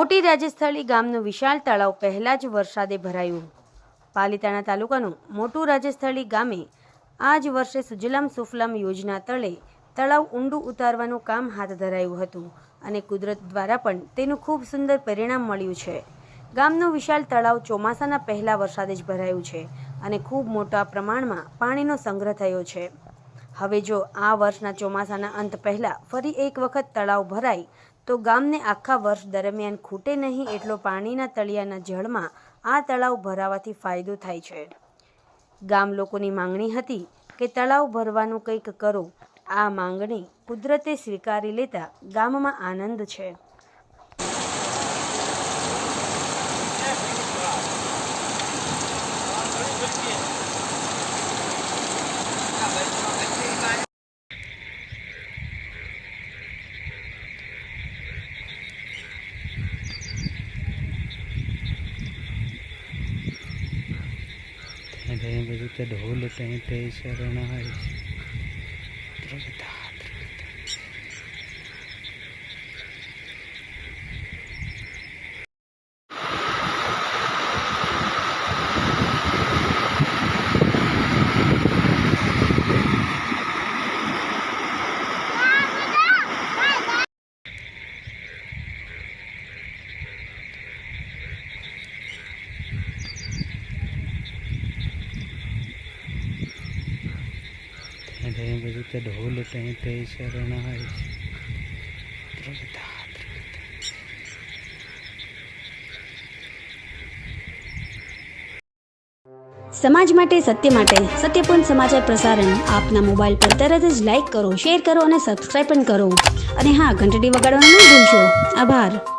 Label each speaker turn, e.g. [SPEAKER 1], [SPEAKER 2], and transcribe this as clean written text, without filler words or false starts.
[SPEAKER 1] મોટી રાજસ્થળી ગામનું વિશાળ તળાવ પહેલા જ વરસાદે ભરાયું। પાલિતાણા તાલુકાનું મોટું રાજસ્થળી ગામે આ જ વર્ષે સુજલામ સુફલામ યોજના તળે તળાવ ઊંડું ઉતારવાનું કામ હાથ ધરાયું હતું અને કુદરત દ્વારા પણ તેનું ખૂબ સુંદર પરિણામ મળ્યું છે। ગામનું વિશાળ તળાવ ચોમાસાના પહેલા વરસાદે જ ભરાયું છે અને ખૂબ મોટા પ્રમાણમાં પાણીનો સંગ્રહ થયો છે। હવે જો આ વર્ષના ચોમાસાના અંત પહેલા ફરી એક વખત તળાવ ભરાય તો ગામને આખા વર્ષ દરમિયાન ખૂટે નહીં એટલો પાણીના તળિયાના જળમાં આ તળાવ ભરાવાથી ફાયદો થાય છે। ગામ લોકોની માંગણી હતી કે તળાવ ભરવાનું કંઈક કરો। આ માંગણી કુદરતે સ્વીકારી લેતા ગામમાં આનંદ છે।
[SPEAKER 2] बजते ढोल टेंटे शरणाई बजते ढोल टेंटे शरणाई
[SPEAKER 3] समाज માટે सत्य માટે सत्यपूर्ण समाचार प्रसारण आपना मोबाइल पर तरत ज लाइक करो, शेर करो और सब्सक्राइब करो। और हाँ, घंटडी वगाड़वानुं न भूलशो। आभार।